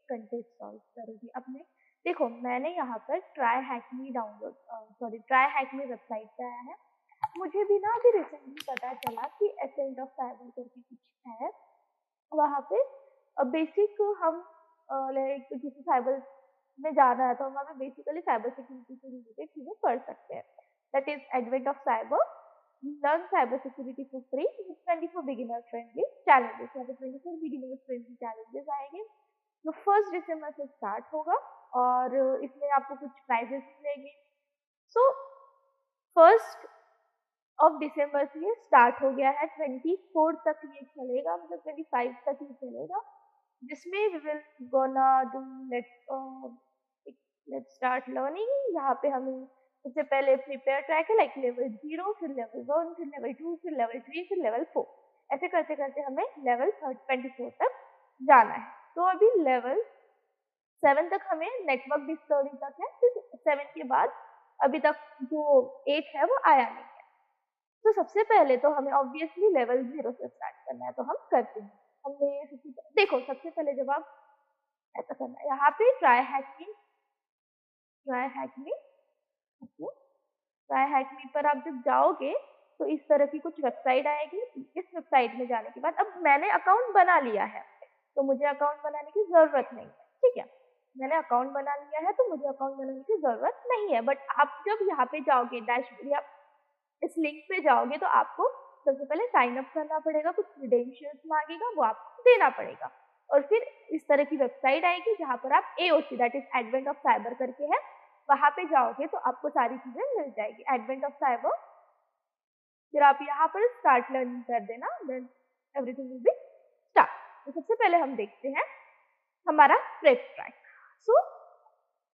Content solve करेगी अपने। देखो मैंने यहाँ पर ट्राई हैकमी ट्राई हैकमी वेबसाइट पे आया है। मुझे भी ना अभी रिसेंटली पता चला कि एसेंट ऑफ साइबर करके कुछ है वहाँ पे। बेसिक हम लाइक जैसे साइबर में जाना है तो हम वहाँ पे बेसिकली साइबर सिक्योरिटी से रिलेटेड चीजें पढ़ सकते हैं। That is advent of cyber, learn cyber security for free with 24 beginner friendly challenges. यहाँ पे 24 बिगिनर फ्रेंडली चैलेंजेस आएंगे जो 1 दिसंबर से स्टार्ट होगा और इसमें आपको कुछ प्राइजेस मिलेंगे। सो 1 दिसंबर से ये स्टार्ट हो गया है, 24 तक ये चलेगा, मतलब 25 तक ये चलेगा, जिसमें we will gonna do let's start learning. यहाँ पे हमें सबसे पहले प्रिपेयर ट्रैक है लाइक लेवल 0, फिर लेवल 1, फिर लेवल 2, फिर लेवल 3, फिर लेवल 4। ऐसे करते करते हमें लेवल 24 तक जाना है। तो अभी लेवल 7 तक हमें नेटवर्क डिस्कवरी तक है, फिर 7 के बाद अभी तक जो 8 है वो आया नहीं है। तो सबसे पहले तो हमें ऑब्वियसली लेवल 0 से स्टार्ट करना है, तो हम करते हैं। हमने देखो सबसे पहले जब आप ऐसा करना है, यहाँ पे ट्राई हैकमी ओके, ट्राई हैकमी पर आप जब जाओगे तो इस तरह की कुछ वेबसाइट आएगी। इस वेबसाइट में जाने के बाद अब मैंने अकाउंट बना लिया है तो मुझे अकाउंट बनाने की जरूरत नहीं है, ठीक है। मैंने अकाउंट बना लिया है तो मुझे अकाउंट बनाने की जरूरत नहीं है। बट आप जब यहाँ पे जाओगे डैशबोर्ड या इस लिंक पे जाओगे तो आपको सबसे पहले साइन अप करना पड़ेगा, कुछ क्रेडेंशियल्स मांगेगा वो आपको देना पड़ेगा और फिर इस तरह की वेबसाइट आएगी जहाँ पर आप AOC that is advent of cyber करके है, वहां पे जाओगे तो आपको सारी चीजें मिल जाएगी एडवेंट ऑफ साइबर। फिर आप यहाँ पर स्टार्ट लर्निंग कर देना, then everything will be start. तो सबसे पहले हम देखते हैं हमारा prep track. So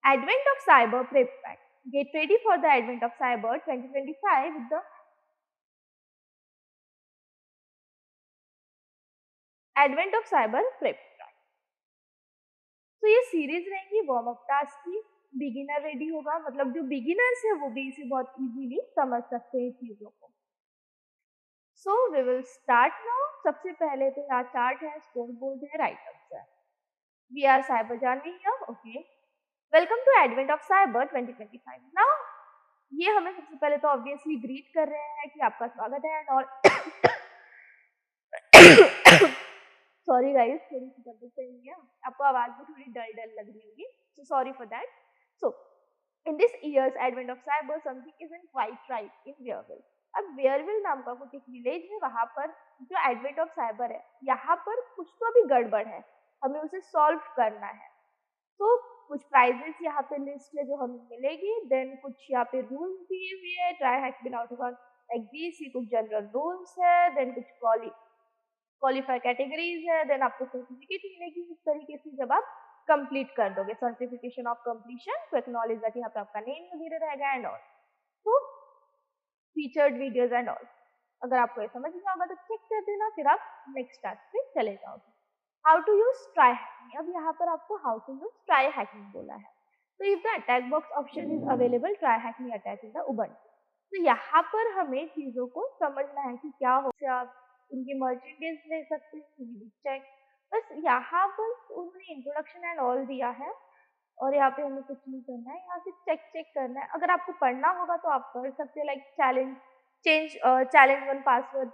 advent of cyber prep track, get ready for the advent of cyber 2025 with the advent of cyber prep track। तो ये सीरीज रहेंगी वार्म अप टास्क की। बिगिनर रेडी होगा, मतलब जो बिगिनर्स है वो भी इसे बहुत इजीली समझ सकते हैं चीजों को। So we will start now. सबसे पहले तो यहाँ चार्ट है, स्कोर बोर्ड है, राइट अप है। We are cyber Jahnavi here, okay. Welcome to advent of cyber 2025। Now ये हमें सबसे पहले तो ऑब्वियसली ग्रीट कर रहे हैं कि आपका स्वागत है एंड ऑल। सॉरी गाइस, थोड़ी सी तबीयत सही है, आपको आवाज भी थोड़ी डल डल लग रही होगी, so sorry for that. So in this year's Advent of Cyber something isn't quite right in Wareville. अब वेयरविल नाम का कुछ एक विलेज है, वहां पर जो एडवेंट ऑफ साइबर है यहाँ पर कुछ तो अभी गड़बड़ है, हमें उसे सॉल्व करना है। तो कुछ प्राइजेस यहाँ पे लिस्ट है जो हमें मिलेगी, देन कुछ यहाँ पे रूल्स दिए हुए हैं, try hack bin out like this, ये कुछ जनरल रूल्स है, देन कुछ क्वालिफाई कैटेगरीज है, देन आपको सर्टिफिकेट मिलेगी इस तरीके से जब आप कंप्लीट कर दोगे, certification of completion to acknowledge that, यहाँ पे आपका नेम वगैरह रहेगा एंड ऑल। तो फीचर्ड वीडियोस एंड ऑल, अगर आपको ये समझ में आएगा तो चेक कर देना, फिर आप नेक्स्ट टास्क पे चले जाओगे। How to use try hacking, अब यहाँ पर आपको how to use try hacking बोला है। तो if the attack box option is available, try hacking attack in the Ubuntu. तो यहाँ पर हमें चीजों को समझना है कि क्या हो, आप इनके मर्चेंडाइज ले सकते हैं, चेक। बस यहाँ पर उन्होंने इंट्रोडक्शन एंड ऑल दिया है और यहाँ पे हमें कुछ नहीं करना है, यहाँ से चेक करना है। अगर आपको पढ़ना होगा तो आप पढ़ सकते हैं, like challenge one password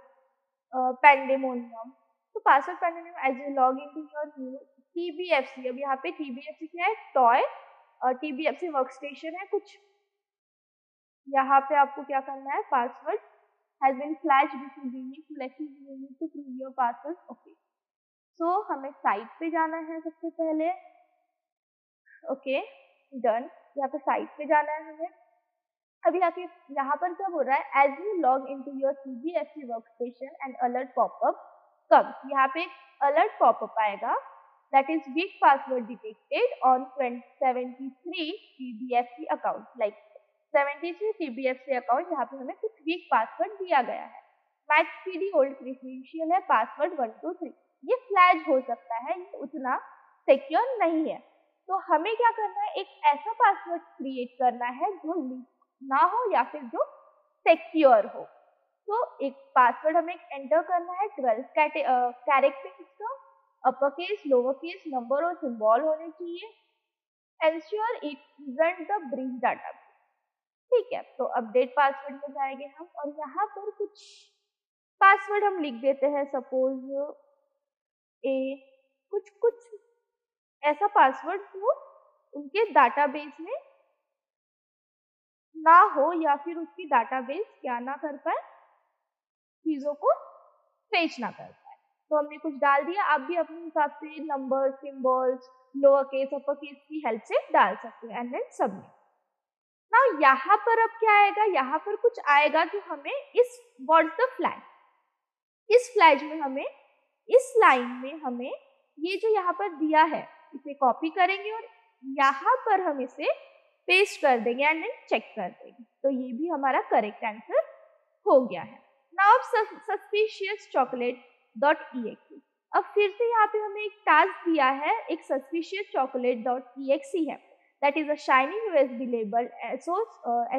pandemonium. तो password pandemonium as you log into your new TBFC। अब यहाँ पे TBFC क्या है, टॉय, और TBFC वर्कस्टेशन है कुछ। यहाँ पे आपको क्या करना है, password has been flashed before being selected, you need to prove your password, okay। so हमें साइट पे जाना है सबसे पहले, ओके डन। यहाँ पे साइट पे जाना है हमें। अभी यहाँ पर क्या बोल रहा है, as you log into your TBFC workstation and alert popup comes. यहाँ पे एक अलर्ट पॉपअप आएगा, that is weak password detected on 73 TBFC account, like 73 TBFC account जहाँ पे हमें कुछ वीक पासवर्ड दिया गया है। मैक्स PD ओल्ड क्रेडेंशियल है, पासवर्ड 123। ये फ्लैश हो सकता है, ये उतना सिक्योर नहीं है। तो हमें क्या करना है, एक ऐसा पासवर्ड क्रिएट करना है जो लीक ना हो या फिर जो सिक्योर हो। तो एक पासवर्ड हमें एंटर करना है 12 कैरेक्टर्स का, upper case, lower case, number और सिंबल होने चाहिए। Ensure it isn't the breach data. ठीक है, तो अपडेट पासवर्ड में जाएंगे हम और यहाँ पर कुछ पासवर्ड हम लिख देते हैं, सपोज ए, कुछ कुछ ऐसा पासवर्ड जो उनके डाटाबेस में ना हो या फिर उसकी डाटाबेस क्या ना कर पाए, चीजों को फेच ना कर पाए। तो हमने कुछ डाल दिया, आप भी अपने हिसाब से number, symbols, lower case, upper case की हेल्प से डाल सकते हैं एंड देन सबमिट। ना यहाँ पर अब क्या आएगा, यहाँ पर कुछ आएगा जो हमें इस व्हाट्स द फ्लैग, इस फ्लैग में हमें, इस लाइन में हमें ये जो यहाँ पर दिया है इसे कॉपी करेंगे और यहाँ पर हम इसे पेस्ट कर देंगे एंड देन चेक कर देंगे। तो ये भी हमारा करेक्ट आंसर हो गया है। Now suspicious chocolate dot exe। अब फिर से यहाँ पे हमें एक टास्क दिया है, एक सस्पिशियस चॉकलेट डॉट exe है, that is a shiny USB label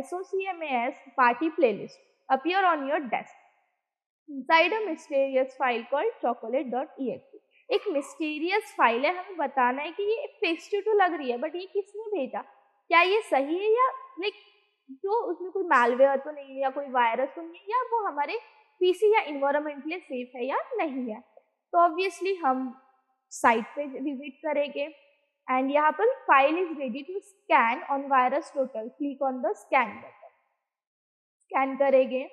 SOCMAS party playlist appear on your desk inside a mysterious file called chocolate.exe। एक मिस्टीरियस फाइल है, हमें बताना है कि ये फेस्टिव तो लग रही है बट ये किसने भेजा, क्या ये सही है या लाइक जो उसमें कोई मैलवेयर तो नहीं है या कोई वायरस तो नहीं है या वो हमारे पीसी या इन्वायरमेंट के लिए सेफ है या नहीं है। तो ऑब्वियसली हम साइट पे विजिट करेंगे एंड यहाँ पर file is ready to scan on virus total, click on the scan button, scan करेंगे।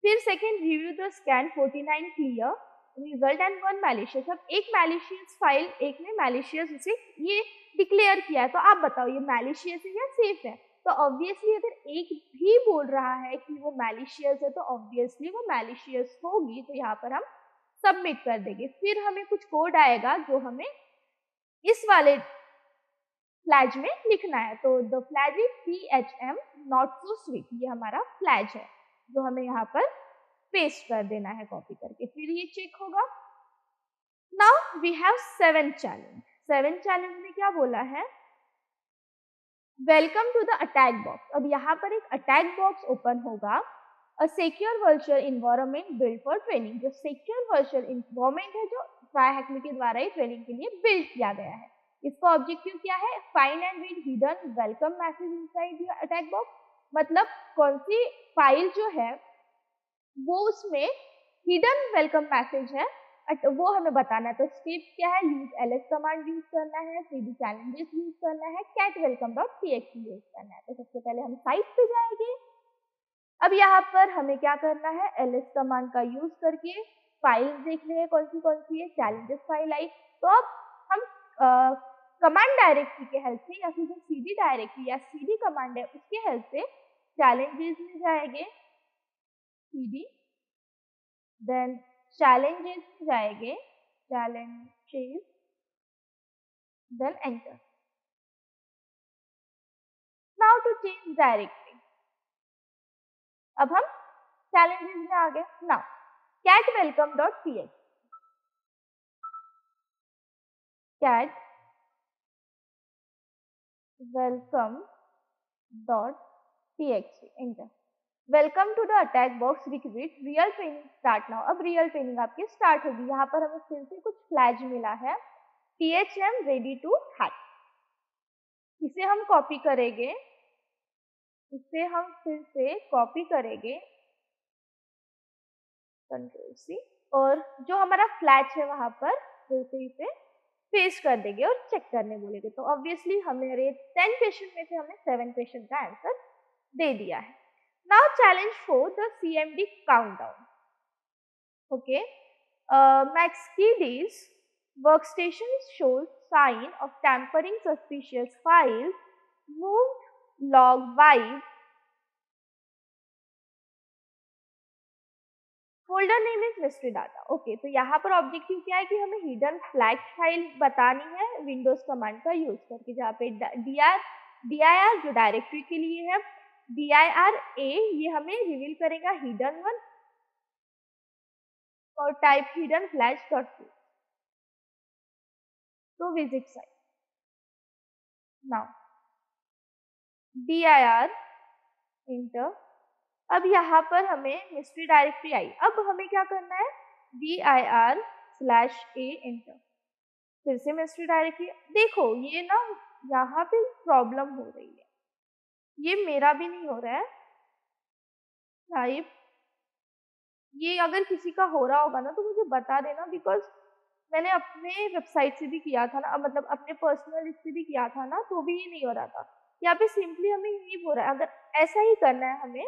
फिर second review the scan 49 clear result and 1 malicious. अब एक मैलिशियस फाइल, एक ने मैलिशियस उसे ये डिक्लेयर किया है, तो आप बताओ ये मैलिशियस है या सेफ है। तो ऑब्वियसली अगर एक भी बोल रहा है कि वो मैलिशियस है तो ऑब्वियसली वो मैलिशियस होगी, तो यहाँ पर हम सबमिट कर देंगे। फिर हमें कुछ कोड आएगा जो हमें इस वाले फ्लैग में लिखना है। तो the flag is PHM not so sweet, ये हमारा फ्लैग है जो हमें यहाँ पर पेस्ट कर देना है कॉपी करके, फिर ये चेक होगा। Now we have 7 challenge. 7 challenge में क्या बोला है, welcome to the attack box. अब यहाँ पर एक अटैक बॉक्स ओपन होगा, a secure virtual environment build for training. जो सिक्योर वर्चुअल इन्वायरमेंट है जो ट्राईहैकमे के द्वारा ही ट्रेनिंग के लिए बिल्ड किया गया है। इसका ऑब्जेक्टिव क्या है, find and read hidden welcome message inside your attack box. मतलब कौन सी फाइल जो है वो उसमें हिडन वेलकम मैसेज है वो हमें बताना है। तो स्टेप क्या है, यूज ls कमांड यूज करना है, 3D चैलेंजेस यूज करना है, catwelcome.txt यूज करना है। तो सबसे पहले हम साइट पे जाएंगे। अब यहाँ पर हमें क्या करना है, ls कमांड का यूज करके फाइल देख रहे हैं कौन सी है, चैलेंजेस फाइल आई। तो अब हम कमांड डायरेक्टरी के हेल्प से या फिर जो cd डायरेक्टरी या cd कमांड है उसके हेल्प से चैलेंजेस में जाएंगे, cd देन challenges में जाएंगे, challenges then enter। now to change directory, अब हम challenges में आ गए। now catwelcome.txt, catwelcome.txt enter। Welcome to the attack box request real training start now. अब रियल ट्रेनिंग आपकी स्टार्ट होगी। यहाँ पर हमें फिर से कुछ फ्लैग मिला है, PHM रेडी टू हैक। इसे हम कॉपी करेंगे, इसे हम फिर से कॉपी करेंगे, कंट्रोल C, और जो हमारा फ्लैग है वहां पर फिर से इसे पेस्ट कर देंगे और चेक करने बोलेंगे। तो ऑब्वियसली हमारे 10 क्वेश्चन में से हमने 7 क्वेश्चन का आंसर दे दिया है। Now challenge 4, the CMD countdown. Okay, Max Keys workstation shows sign of tampering suspicious files, moved log vibe, folder name is mystery data. Okay, तो यहाँ पर ऑब्जेक्टिव क्या है कि हमें हिडन फ्लैग फाइल बतानी है विंडोज कमांड का यूज करके, जहाँ पे dir जो डायरेक्टरी के लिए है, dir a ये हमें रिवील करेगा हिडन वन और type hidden flag dot c. तो visit site now, dir enter. अब यहाँ पर हमें मिस्ट्री डायरेक्टरी आई। अब हमें क्या करना है, dir/a एंटर। फिर से मैं स्ट्रीट डायरेक्टरी, देखो ये ना यहाँ पे प्रॉब्लम हो रही है, ये मेरा भी नहीं हो रहा है टाइप। ये अगर किसी का हो रहा होगा ना तो मुझे बता देना, बिकॉज मैंने अपने वेबसाइट से भी किया था ना, मतलब अपने पर्सनल इससे भी किया था ना, तो भी ये नहीं हो रहा था। यहाँ पे सिंपली हमें यही हो रहा है, अगर ऐसा ही करना है हमें,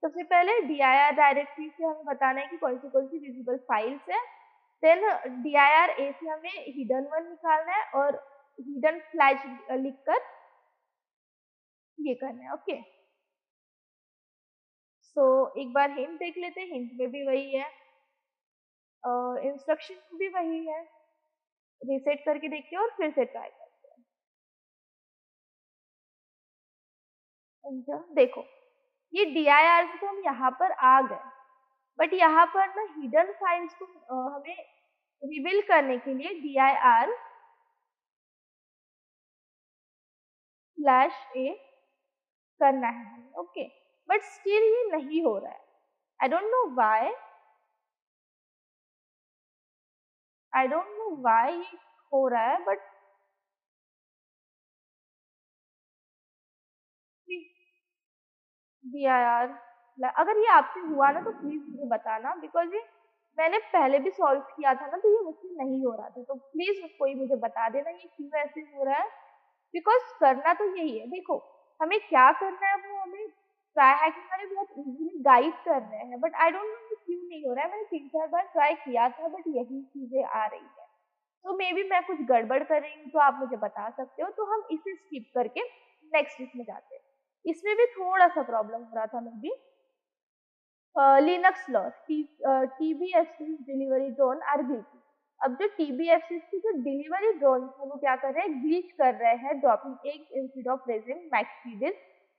सबसे पहले dir डायरेक्टरी से हमें बताना है कि कौन सी विजिबल फाइल्स है। देन dir से हमें हिडन वन निकालना है और हिडन फ्लैश लिखकर ये करना है। ओके, सो एक बार हिंट देख लेते हैं, हिंट में भी वही है, इंस्ट्रक्शन भी वही है। रीसेट करके देखते हैं और फिर से ट्राई करते हैं। देखो ये dir से तो हम यहाँ पर आ गए, बट यहाँ पर ना हिडन फाइल्स को हमें रिवील करने के लिए dir/a करना है हमें। ओके, बट स्टिल ये नहीं हो रहा है। आई डोंट नो व्हाई, ये हो रहा है, बट dir, अगर ये आपसे हुआ ना तो प्लीज मुझे बताना, बिकॉज ये मैंने पहले भी सॉल्व किया था ना, तो ये मुझसे नहीं हो रहा था। तो प्लीज कोई मुझे बता देना ये क्यों ऐसे हो रहा है, बिकॉज करना तो यही है। देखो हमें क्या करना है वो हमें ट्राई हैकिंग वाले बहुत इजीली गाइड कर रहे हैं, बट आई डोंट नो क्यों नहीं हो रहा है। मैंने 3-4 बार ट्राई किया था, बट यही चीजें आ रही है। तो मे बी मैं कुछ गड़बड़ कर रही हूँ, तो आप मुझे बता सकते हो। तो हम इसे स्किप करके नेक्स्ट इसमें जाते हैं। इसमें भी थोड़ा सा प्रॉब्लम हो रहा था maybe. Linux law, TBFC's delivery drone are glitching. अब जो TBFC's की जो डिलीवरी ड्रोन है वो क्या कर रहे हैं, ग्लिच कर रहे हैं, dropping eggs instead of raising Max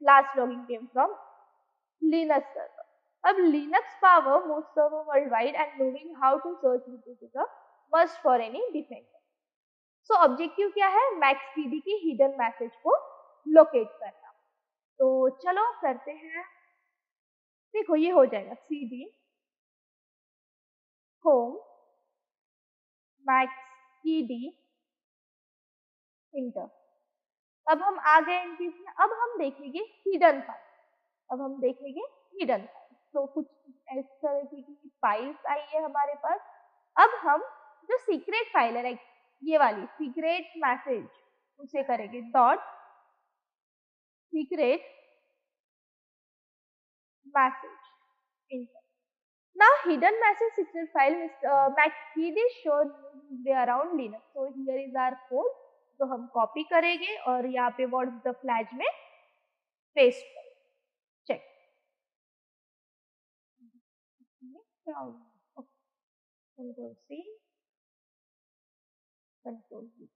last logging came from Linux server. अब Linux power most server world wide and knowing how to search is a must for any defender. So objective क्या है, max की hidden message को locate करना। तो चलो करते हैं। देखो ये हो जाएगा cd होम मैक्स इंटर। अब हम आ गए इन चीज में। अब हम देखेंगे हिडन फाइल। अब हम देखेंगे हिडन फाइल। तो कुछ इस तरह की फाइल्स आई है हमारे पास। अब हम जो सीक्रेट फाइल है, लाइक ये वाली सीक्रेट मैसेज, उसे करेंगे dot secret message inter. Now hidden message secret file MaxKD is shown way around Linux. So here is our code, तो हम कॉपी करेंगे और यहाँ पे what's the flag में पेस्ट करेंगे। Check control C control V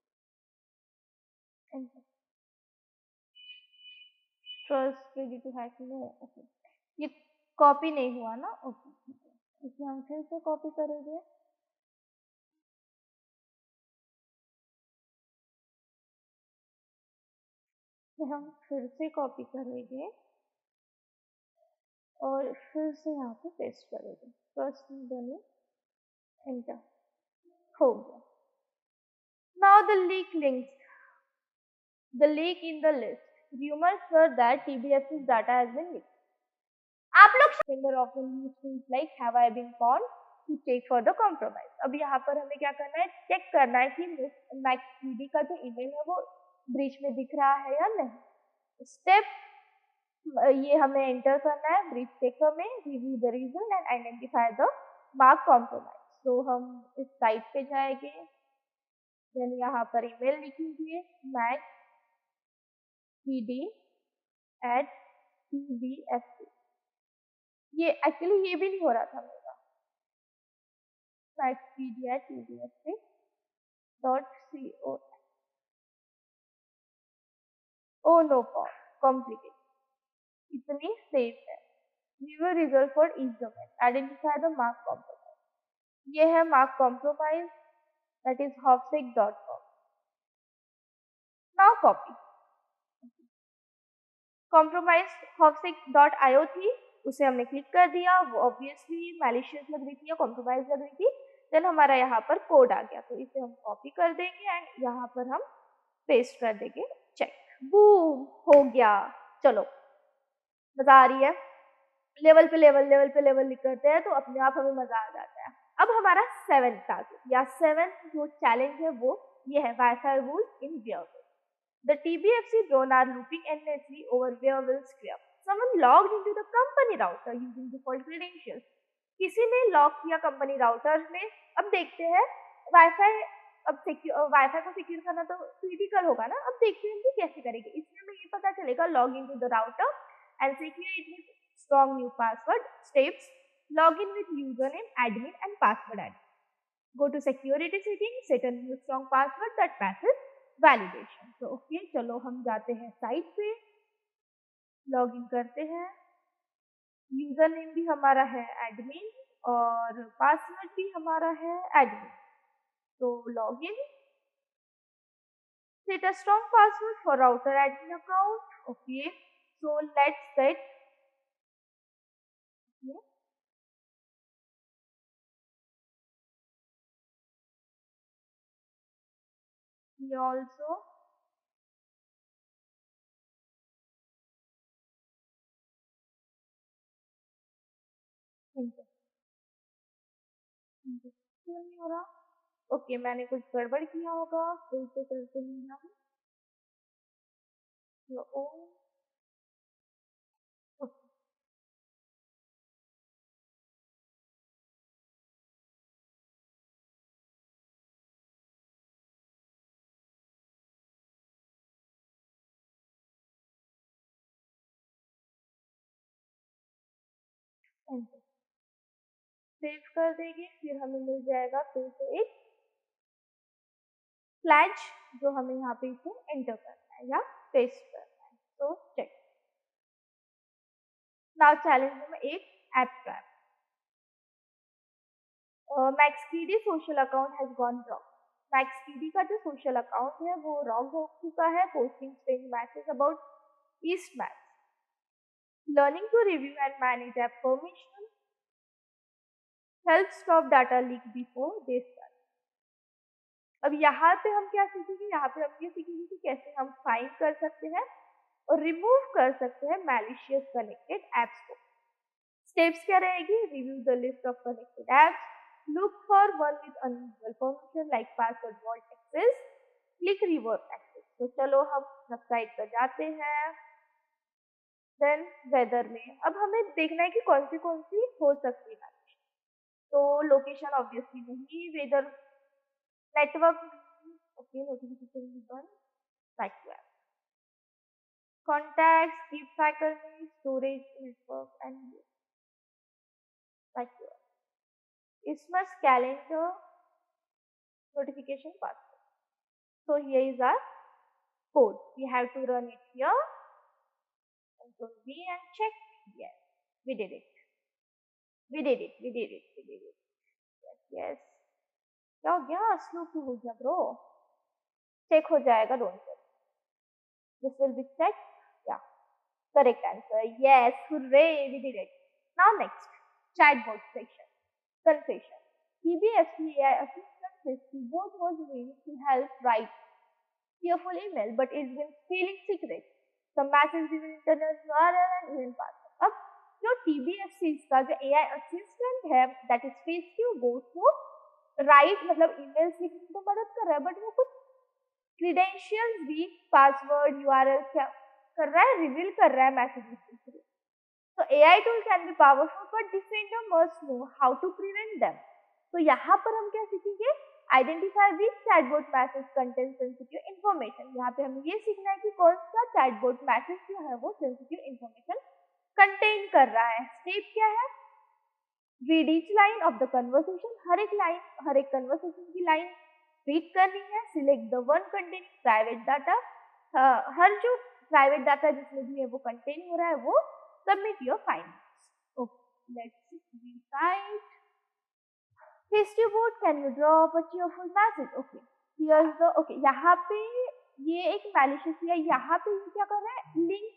enter. Trust ready to hack no. Okay, ये copy नहीं हुआ ना। ओके, इसे हम फिर से कॉपी करेंगे। हम फिर से कॉपी करेंगे और फिर से यहाँ पे पेस्ट करेंगे। फर्स्ट बने एंटर, हो गया। Now the leak in the list. Rumors were that TBS's data has been leaked. आप लोग defender often use things like have I been conned to check for the compromise. अब यहाँ पर हमें क्या करना है, चेक करना है कि MaxQD का जो ईमेल है वो ब्रीच में दिख रहा है या नहीं। स्टेप ये हमें एंटर करना है ब्रीच चेकर में, review the reason and identify the mark compromise. तो हम इस साइट पे जाएंगे, देन यहाँ पर ईमेल लिखेंगे maxpd@tbfc। ये एक्चुअली ये भी नहीं हो रहा था मेरा, maxpd@tbfc.co। ओ नो कॉम्प्लिकेट, इतनी सेफ है। Review result for each domain, identify the mark compromise. ये है mark compromise, that is hopsec.com। Now copy. Compromise hopsec.io थी, उसे हमने क्लिक कर दिया, वो ऑब्वियसली मैलिशियस लग रही थी या कॉम्प्रोमाइज लग रही थी। देन हमारा यहाँ पर कोड आ गया, तो इसे हम कॉपी कर देंगे एंड यहाँ पर हम पेस्ट कर देंगे, चेक, बूम, हो गया। चलो, मजा आ रही है, लेवल पे लेवल लिख करते हैं तो अपने आप हमें मजा आ जाता है। अब हमारा 7th टारगेट या 7th जो चैलेंज है वो ये है, wifi rules in Wareville. The TBFC drone are looping endlessly over Wearable Square. Someone logged into the company router using default credentials. किसी ने लॉग किया कंपनी राउटर में। अब देखते हैं वाईफाई, अब वाईफाई को सिक्योर करना तो क्रिटिकल होगा ना। अब देखते हैं कि कैसे करेंगे। इसमें हमें ये पता चलेगा, log in to the router and secure it with strong new password. Steps: log in with username, admin and password admin. Go to security settings, set a new strong password that passes validation. तो okay, चलो हम जाते हैं site पे, log in करते हैं। User name भी हमारा है एडमिन और पासवर्ड भी हमारा है एडमिन। तो log in, set a strong password for router admin account. Okay, so let's set here also enter। क्यों नहीं हो रहा? ओके, मैंने कुछ गड़बड़ किया होगा, फिर से करते हैं हम। सेव कर देंगे, फिर हमें मिल जाएगा फिर से एक फ्लैग जो हमें यहाँ पे इसे एंटर करना है या पेस्ट करना है। तो check. Now challenge number 8, app trap. MaxPD social account has gone wrong. MaxPD का जो सोशल अकाउंट है वो रॉन्ग हो चुका है, posting strange message about east match. Learning to review and manage app permission, help stop data leak before they start. अब यहाँ पे हम क्या सीखेंगे, यहाँ पे हम ये सीखेंगे कि कैसे हम फाइंड कर सकते हैं और रिमूव कर सकते हैं मैलिशियस कनेक्टेड एप्स को। स्टेप्स क्या रहेगी, review the list of connected apps, look for one with unusual permission like password vault access, click reverse access. तो चलो हम वेबसाइट पर जाते हैं। देन वेदर में अब हमें देखना है कि कौन सी हो सकती है। तो लोकेशन ऑब्वियसली नहीं, वेदर, नेटवर्क, ओके, नोटिफिकेशन भी बंद, back to app, contacts, keep faculty, storage, network and back to app, Christmas calendar, notification password. So here is our code. We have to run it here. Control V and check. Yes, we did it. We did it. We did it. We did it. Yes, yes. क्या हो गया? Slow क्यों हो गया bro? Check हो जाएगा, don't worry. This will be checked. Yeah, correct answer. Yes, hooray, we did it. Now next, chatbot section. Confession. TBFC AI assistant says keyboard was used to help write careful email, but it's been stealing secrets. Some messages given internal URL and even password. अब जो TBFC का जो AI assistant है, that is FaceQ, goes to write, मतलब email लिखने में तो मदद कर रहा है, but वो कुछ credentials भी, password, URL क्या कर रहा है, reveal कर रहा है messages के through. So AI tool can be powerful, but defender must know how to prevent them. तो यहाँ पर हम क्या सीखेंगे, identify which chatbot message contain sensitive information. यहाँ पे हमें ये सीखना है कि कौन सा चैटबॉट मैसेज जो है वो सेंसिटिव इन्फॉर्मेशन कंटेन कर रहा है। स्टेप क्या है, read each line of the conversation, हर एक कन्वर्सेशन की लाइन रीड करनी है। Select the one containing private data, हर जो प्राइवेट डाटा जिसमें भी है वो कंटेन हो रहा है वो submit your findings. Okay, let's recite. FaceTube, can you drop a cheerful message? Okay, here's the, okay, यहाँ पे ये एक malicious है, यहाँ पे ये क्या कर रहा है, लिंक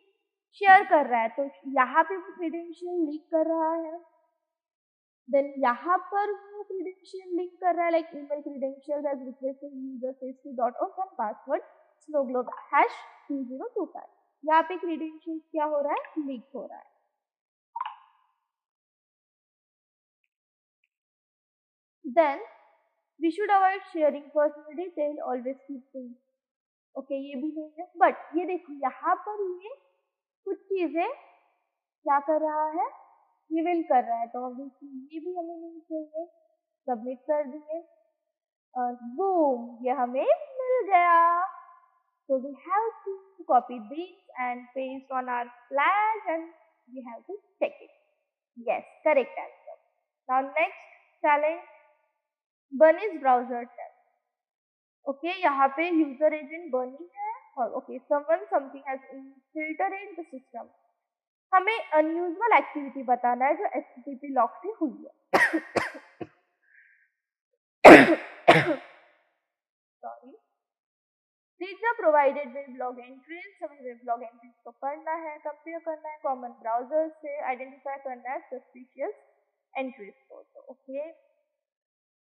शेयर कर रहा है, तो यहाँ पे वो क्रीडेंशियल लीक कर रहा है। देन यहाँ पर वो क्रीडेंशियल लिंक कर रहा है, like email credential as requesting user facebook.org and password snowglobe #2025। यहाँ पे क्रीडेंशियल क्या हो रहा है, लीक हो रहा है। Then we should avoid sharing personal detail, always keep things. Okay, ये भी नहीं है, बट ये देखो यहाँ पर ये कुछ चीजें क्या कर रहा है, रिवील कर रहा है, तो ऑब्वियसली ये भी हमें नहीं चाहिए। सबमिट कर दिए और बूम, ये हमें मिल गया। So we have to copy these and paste on our flash and we have to check it. Yes, correct answer. Now next challenge, Bunny's browser tab. Okay, यहाँ पे user agent Bunny है और okay, someone something has infiltrated the system. हमें unusual activity बताना है जो HTTP lock से हुई है। Sorry. These are provided weblog entries. हमें weblog entries को पढ़ना है, कंपेयर करना है कॉमन ब्राउजर से, आइडेंटिफाई करना है सस्पिशियस एंट्रीज को। तो ओके,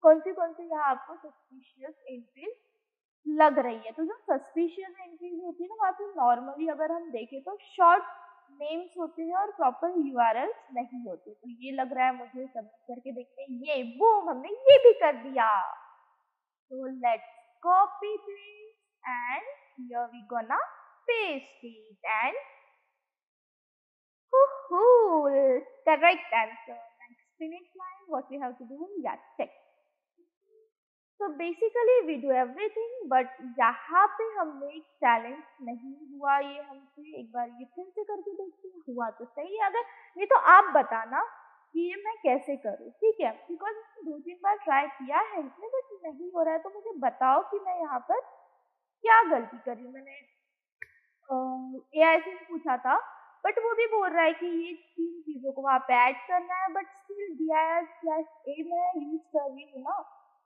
कौन सी यहाँ आपको सस्पिशियस एंट्रीज लग रही है? तो जो सस्पिशियस एंट्रीज होती है ना, वहाँ पे नॉर्मली अगर हम देखें तो शॉर्ट नेम्स होते हैं और प्रॉपर यूआरएल्स नहीं होते। तो ये लग रहा है मुझे, सबमिट करके देखते हैं। ये बूम, हमने ये भी कर दिया। तो let's copy this and here we gonna paste it and correct answer. Next finish line, what we have to do, yeah, check. So basically we do everything, but यहाँ पे हमने चैलेंज नहीं हुआ ये हमसे। एक बार ये फिर से करके देखते हैं, हुआ तो सही है। अगर नहीं तो आप बताना कि ये मैं कैसे करूँ, ठीक है? बिकॉज मैंने 2-3 बार ट्राई किया है इसमें, बट नहीं हो रहा है। तो मुझे बताओ कि मैं यहाँ पर क्या गलती करी। मैंने AI से भी पूछा था, बट वो भी बोल रहा है कि ये 3 चीजों को वहाँ पे ऐड करना है, बट स्टिल dir/a मैं यूज कर रही हूँ ना,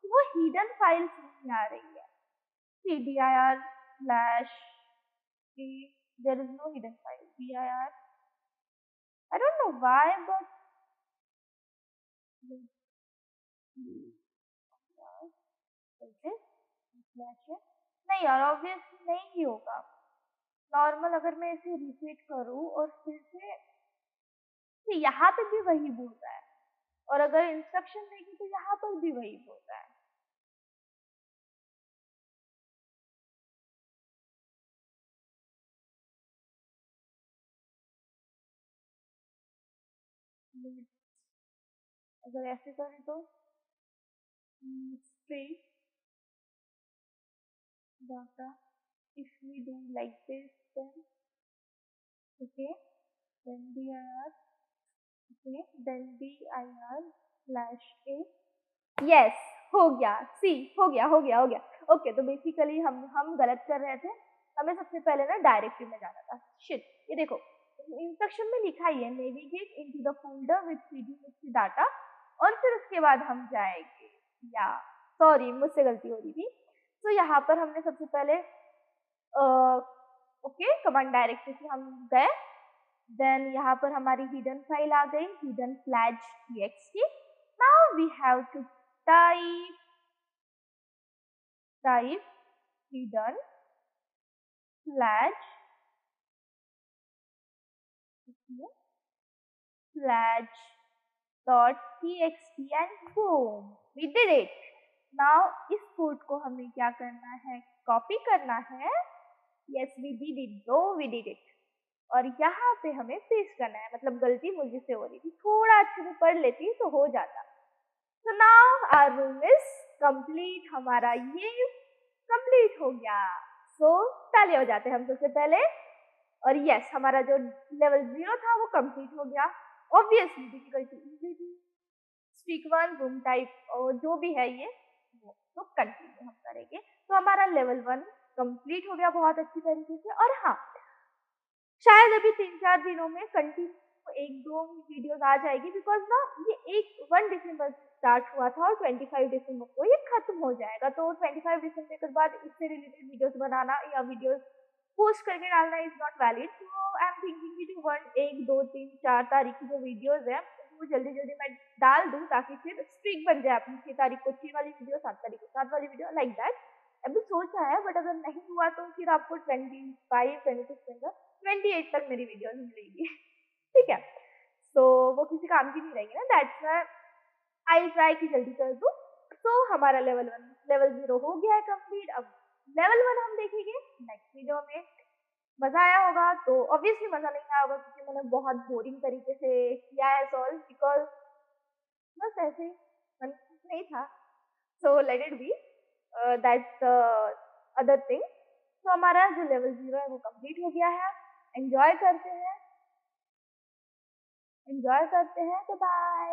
तो वो हिडन फाइल्स नहीं आ रही है। dir/a, there is no hidden file. dir, I don't know why, but नहीं यार, ऑब्वियसली नहीं ही होगा। नॉर्मल अगर मैं इसे रिपीट करूँ और फिर से, तो यहाँ पे भी वही बोल रहा है, और अगर इंस्ट्रक्शन देगी तो यहाँ पर भी वही बोल रहा है। अगर ऐसे करें तो string data, if we do like this, then okay, then dir, okay, then dir/a, yes, हो गया। सी, हो गया। ओके, तो बेसिकली हम गलत कर रहे थे। हमें सबसे पहले ना डायरेक्टरी में जाना था। शिट, ये देखो इंस्ट्रक्शन में लिखा ही है, navigate into the folder with cd data, और फिर उसके बाद हम जाएंगे। या सॉरी, मुझसे गलती हो रही थी। तो यहाँ पर हमने सबसे पहले ओके, कमांड डायरेक्टरी से हम गए। देन यहाँ पर हमारी हिडन फाइल आ गई, hidden flag txt। Now we have to type hidden flag.txt and boom, we did it. Now इस कोड को हमें क्या करना है, कॉपी करना है। yes, we did it, though we did it. और यहाँ पे हमें पेस्ट करना है। मतलब गलती मुझे से हो रही थी, थोड़ा अच्छे से पढ़ लेती तो हो जाता। So now our room is complete. हमारा ये कंप्लीट हो गया। सो ताली हो जाते हैं हम सबसे पहले। और यस, हमारा जो लेवल 0 था वो कंप्लीट हो गया। ऑब्वियसली डिफिकल्टी इजी थी। स्ट्रीक 1 रूम टाइप और जो भी है ये वो तो कंटिन्यू हम करेंगे। तो हमारा लेवल 1 कंप्लीट हो गया बहुत अच्छी तरीके से। और हाँ, शायद अभी 3-4 दिनों में कंटिन्यू 1-2 वीडियोस आ जाएगी, बिकॉज ना ये 1 दिसंबर स्टार्ट हुआ था और 25 दिसंबर को ये खत्म हो जाएगा। तो 25 दिसंबर के बाद इससे रिलेटेड वीडियोस बनाना या वीडियोस पोस्ट करके डालना इज नॉट वैलिड। तो आई एम थिंकिंग कि जो 1, 2, 3, 4 तारीख की जो वीडियोस है वो जल्दी जल्दी मैं डाल दूँ, ताकि फिर स्ट्रीक बन जाए अपनी 6 तारीख को 6 वाली वीडियो, 7 तारीख को 7 वाली वीडियो, लाइक दैट। अभी सोचा है, बट अगर नहीं हुआ तो फिर आपको 25, 26, 28 तक मेरी वीडियोस मिलेगी। ठीक है, तो वो किसी काम की नहीं रहेगी ना, दैट्स व्हाई आई ट्राई कि जल्दी कर दूँ। तो हमारा लेवल 0 हो गया है कंप्लीट। अब लेवल 1 हम देखेंगे नेक्स्ट वीडियो में। मज़ा आया होगा? तो ऑब्वियसली मज़ा नहीं आया होगा, क्योंकि मैंने बहुत बोरिंग तरीके से किया है सॉल्व, बिकॉज़ बस ऐसे ही मन नहीं था। So let it be, that's the other thing. तो हमारा जो लेवल 0 है वो कंप्लीट हो गया है। एन्जॉय करते हैं, तो बाय।